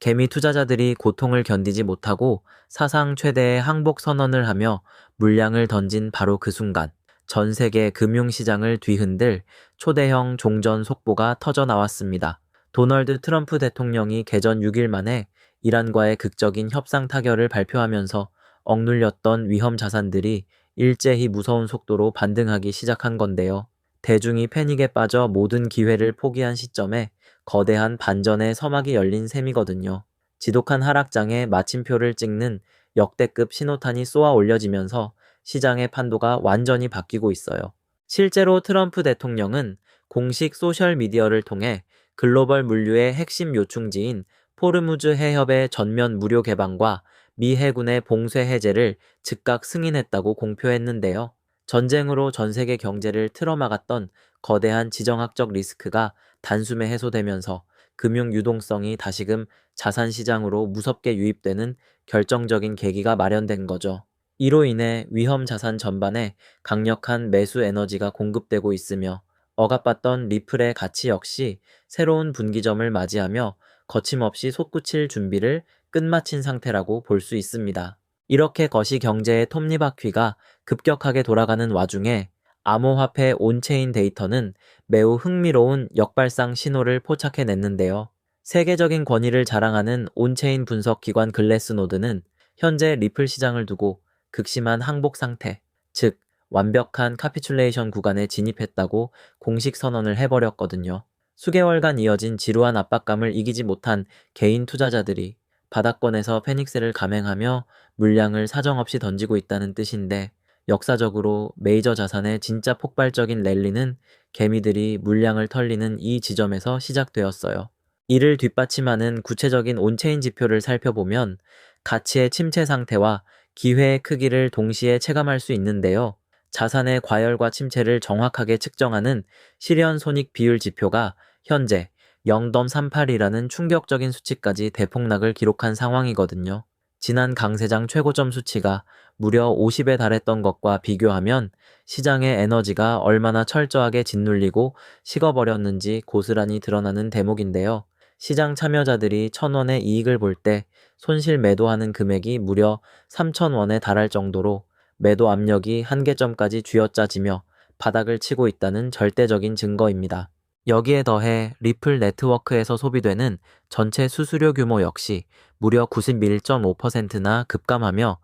개미 투자자들이 고통을 견디지 못하고 사상 최대의 항복 선언을 하며 물량을 던진 바로 그 순간 전 세계 금융시장을 뒤흔들 초대형 종전 속보가 터져 나왔습니다. 도널드 트럼프 대통령이 개전 6일 만에 이란과의 극적인 협상 타결을 발표하면서 억눌렸던 위험 자산들이 일제히 무서운 속도로 반등하기 시작한 건데요. 대중이 패닉에 빠져 모든 기회를 포기한 시점에 거대한 반전의 서막이 열린 셈이거든요. 지독한 하락장에 마침표를 찍는 역대급 신호탄이 쏘아 올려지면서 시장의 판도가 완전히 바뀌고 있어요. 실제로 트럼프 대통령은 공식 소셜미디어를 통해 글로벌 물류의 핵심 요충지인 포르무즈 해협의 전면 무료 개방과 미 해군의 봉쇄 해제를 즉각 승인했다고 공표했는데요. 전쟁으로 전 세계 경제를 틀어막았던 거대한 지정학적 리스크가 단숨에 해소되면서 금융 유동성이 다시금 자산 시장으로 무섭게 유입되는 결정적인 계기가 마련된 거죠. 이로 인해 위험 자산 전반에 강력한 매수 에너지가 공급되고 있으며 억압받던 리플의 가치 역시 새로운 분기점을 맞이하며 거침없이 솟구칠 준비를 끝마친 상태라고 볼 수 있습니다. 이렇게 거시 경제의 톱니바퀴가 급격하게 돌아가는 와중에 암호화폐 온체인 데이터는 매우 흥미로운 역발상 신호를 포착해냈는데요. 세계적인 권위를 자랑하는 온체인 분석 기관 글래스노드는 현재 리플 시장을 두고 극심한 항복 상태, 즉 완벽한 카피출레이션 구간에 진입했다고 공식 선언을 해버렸거든요. 수개월간 이어진 지루한 압박감을 이기지 못한 개인 투자자들이 바닥권에서 페닉스를 감행하며 물량을 사정없이 던지고 있다는 뜻인데, 역사적으로 메이저 자산의 진짜 폭발적인 랠리는 개미들이 물량을 털리는 이 지점에서 시작되었어요. 이를 뒷받침하는 구체적인 온체인 지표를 살펴보면 가치의 침체 상태와 기회의 크기를 동시에 체감할 수 있는데요. 자산의 과열과 침체를 정확하게 측정하는 실현 손익 비율 지표가 현재 0.38이라는 충격적인 수치까지 대폭락을 기록한 상황이거든요. 지난 강세장 최고점 수치가 무려 50에 달했던 것과 비교하면 시장의 에너지가 얼마나 철저하게 짓눌리고 식어버렸는지 고스란히 드러나는 대목인데요. 시장 참여자들이 1,000원의 이익을 볼 때 손실 매도하는 금액이 무려 3,000원에 달할 정도로 매도 압력이 한계점까지 쥐어짜지며 바닥을 치고 있다는 절대적인 증거입니다. 여기에 더해 리플 네트워크에서 소비되는 전체 수수료 규모 역시 무려 91.5%나 급감하며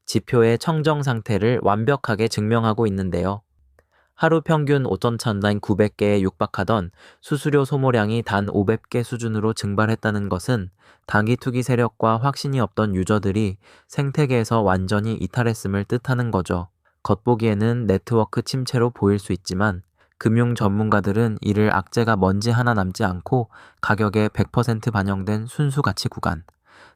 지표의 청정 상태를 완벽하게 증명하고 있는데요. 하루 평균 5,900개에 육박하던 수수료 소모량이 단 500개 수준으로 증발했다는 것은 단기 투기 세력과 확신이 없던 유저들이 생태계에서 완전히 이탈했음을 뜻하는 거죠. 겉보기에는 네트워크 침체로 보일 수 있지만 금융 전문가들은 이를 악재가 먼지 하나 남지 않고 가격에 100% 반영된 순수 가치 구간,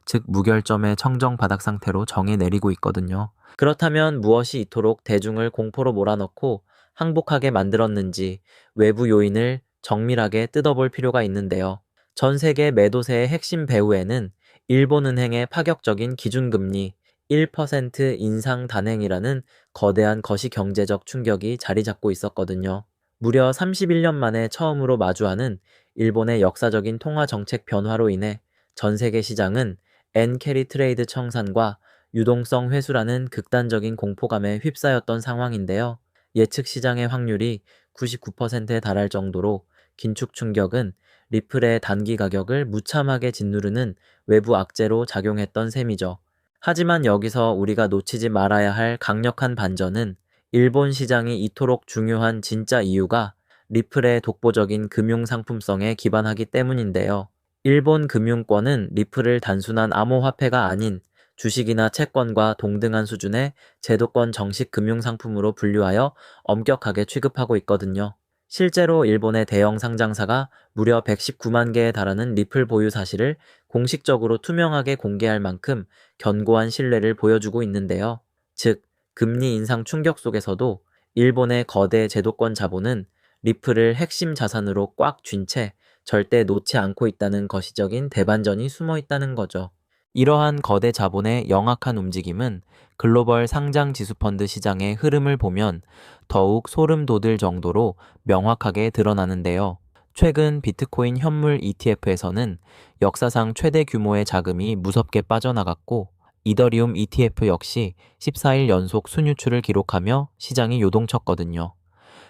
즉 무결점의 청정 바닥 상태로 정해 내리고 있거든요. 그렇다면 무엇이 이토록 대중을 공포로 몰아넣고 항복하게 만들었는지 외부 요인을 정밀하게 뜯어볼 필요가 있는데요. 전 세계 매도세의 핵심 배후에는 일본은행의 파격적인 기준금리 1% 인상 단행이라는 거대한 거시경제적 충격이 자리 잡고 있었거든요. 무려 31년 만에 처음으로 마주하는 일본의 역사적인 통화정책 변화로 인해 전 세계 시장은 엔캐리 트레이드 청산과 유동성 회수라는 극단적인 공포감에 휩싸였던 상황인데요. 예측 시장의 확률이 99%에 달할 정도로 긴축 충격은 리플의 단기 가격을 무참하게 짓누르는 외부 악재로 작용했던 셈이죠. 하지만 여기서 우리가 놓치지 말아야 할 강력한 반전은 일본 시장이 이토록 중요한 진짜 이유가 리플의 독보적인 금융 상품성에 기반하기 때문인데요. 일본 금융권은 리플을 단순한 암호화폐가 아닌 주식이나 채권과 동등한 수준의 제도권 정식 금융상품으로 분류하여 엄격하게 취급하고 있거든요. 실제로 일본의 대형 상장사가 무려 119만 개에 달하는 리플 보유 사실을 공식적으로 투명하게 공개할 만큼 견고한 신뢰를 보여주고 있는데요. 즉, 금리 인상 충격 속에서도 일본의 거대 제도권 자본은 리플을 핵심 자산으로 꽉 쥔 채 절대 놓지 않고 있다는 거시적인 대반전이 숨어 있다는 거죠. 이러한 거대 자본의 영악한 움직임은 글로벌 상장 지수펀드 시장의 흐름을 보면 더욱 소름 돋을 정도로 명확하게 드러나는데요. 최근 비트코인 현물 ETF에서는 역사상 최대 규모의 자금이 무섭게 빠져나갔고, 이더리움 ETF 역시 14일 연속 순유출을 기록하며 시장이 요동쳤거든요.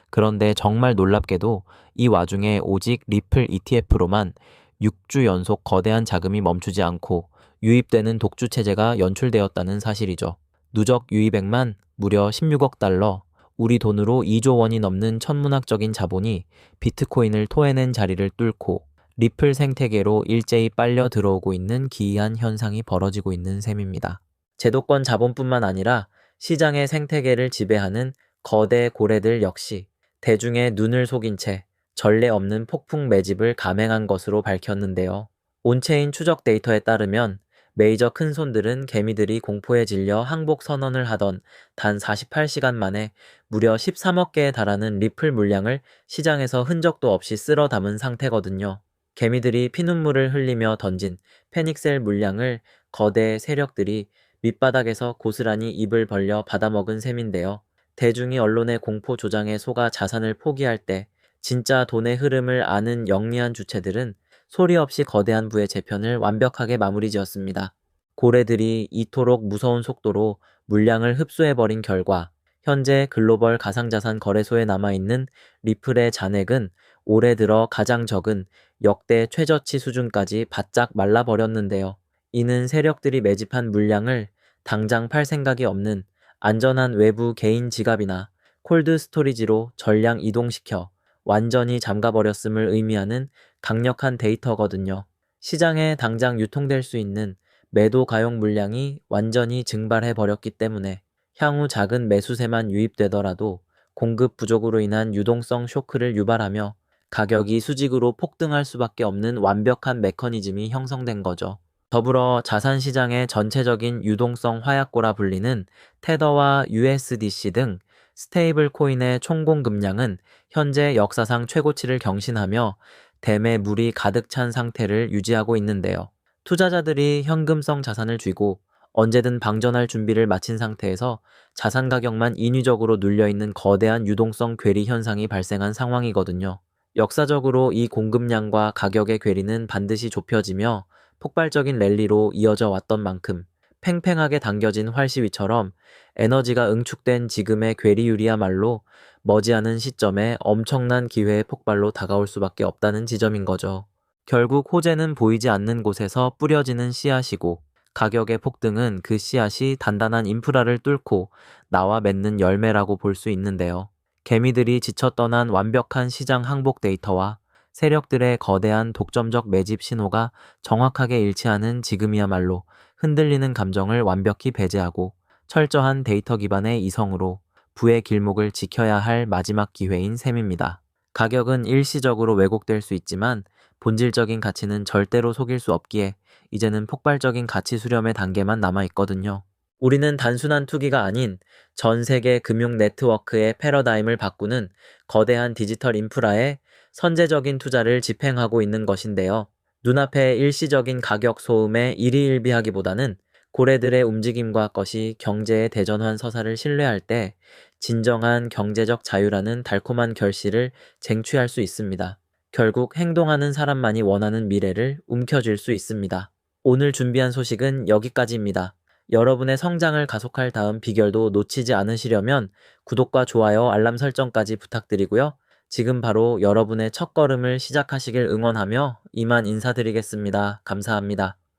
그런데 정말 놀랍게도 이 와중에 오직 리플 ETF로만 6주 연속 거대한 자금이 멈추지 않고 유입되는 독주 체제가 연출되었다는 사실이죠. 누적 유입액만 무려 16억 달러, 우리 돈으로 2조 원이 넘는 천문학적인 자본이 비트코인을 토해낸 자리를 뚫고 리플 생태계로 일제히 빨려 들어오고 있는 기이한 현상이 벌어지고 있는 셈입니다. 제도권 자본뿐만 아니라 시장의 생태계를 지배하는 거대 고래들 역시 대중의 눈을 속인 채 전례 없는 폭풍 매집을 감행한 것으로 밝혔는데요. 온체인 추적 데이터에 따르면 메이저 큰손들은 개미들이 공포에 질려 항복 선언을 하던 단 48시간 만에 무려 13억 개에 달하는 리플 물량을 시장에서 흔적도 없이 쓸어 담은 상태거든요. 개미들이 피눈물을 흘리며 던진 패닉셀 물량을 거대 세력들이 밑바닥에서 고스란히 입을 벌려 받아먹은 셈인데요. 대중이 언론의 공포 조장에 속아 자산을 포기할 때 진짜 돈의 흐름을 아는 영리한 주체들은 소리 없이 거대한 부의 재편을 완벽하게 마무리 지었습니다. 고래들이 이토록 무서운 속도로 물량을 흡수해버린 결과 현재 글로벌 가상자산 거래소에 남아있는 리플의 잔액은 올해 들어 가장 적은 역대 최저치 수준까지 바짝 말라버렸는데요. 이는 세력들이 매집한 물량을 당장 팔 생각이 없는 안전한 외부 개인 지갑이나 콜드 스토리지로 전량 이동시켜 완전히 잠가버렸음을 의미하는 강력한 데이터거든요. 시장에 당장 유통될 수 있는 매도 가용 물량이 완전히 증발해버렸기 때문에 향후 작은 매수세만 유입되더라도 공급 부족으로 인한 유동성 쇼크를 유발하며 가격이 수직으로 폭등할 수밖에 없는 완벽한 메커니즘이 형성된 거죠. 더불어 자산시장의 전체적인 유동성 화약고라 불리는 테더와 USDC 등 스테이블 코인의 총공급량은 현재 역사상 최고치를 경신하며 댐에 물이 가득 찬 상태를 유지하고 있는데요. 투자자들이 현금성 자산을 쥐고 언제든 방전할 준비를 마친 상태에서 자산 가격만 인위적으로 눌려있는 거대한 유동성 괴리 현상이 발생한 상황이거든요. 역사적으로 이 공급량과 가격의 괴리는 반드시 좁혀지며 폭발적인 랠리로 이어져 왔던 만큼 팽팽하게 당겨진 활시위처럼 에너지가 응축된 지금의 괴리율이야말로 머지않은 시점에 엄청난 기회의 폭발로 다가올 수밖에 없다는 지점인 거죠. 결국 호재는 보이지 않는 곳에서 뿌려지는 씨앗이고 가격의 폭등은 그 씨앗이 단단한 인프라를 뚫고 나와 맺는 열매라고 볼 수 있는데요. 개미들이 지쳐 떠난 완벽한 시장 항복 데이터와 세력들의 거대한 독점적 매집 신호가 정확하게 일치하는 지금이야말로 흔들리는 감정을 완벽히 배제하고 철저한 데이터 기반의 이성으로 부의 길목을 지켜야 할 마지막 기회인 셈입니다. 가격은 일시적으로 왜곡될 수 있지만 본질적인 가치는 절대로 속일 수 없기에 이제는 폭발적인 가치 수렴의 단계만 남아있거든요. 우리는 단순한 투기가 아닌 전 세계 금융 네트워크의 패러다임을 바꾸는 거대한 디지털 인프라에 선제적인 투자를 집행하고 있는 것인데요. 눈앞의 일시적인 가격 소음에 일희일비하기보다는 고래들의 움직임과 것이 경제의 대전환 서사를 신뢰할 때 진정한 경제적 자유라는 달콤한 결실을 쟁취할 수 있습니다. 결국 행동하는 사람만이 원하는 미래를 움켜쥘 수 있습니다. 오늘 준비한 소식은 여기까지입니다. 여러분의 성장을 가속할 다음 비결도 놓치지 않으시려면 구독과 좋아요, 알람 설정까지 부탁드리고요. 지금 바로 여러분의 첫걸음을 시작하시길 응원하며 이만 인사드리겠습니다. 감사합니다.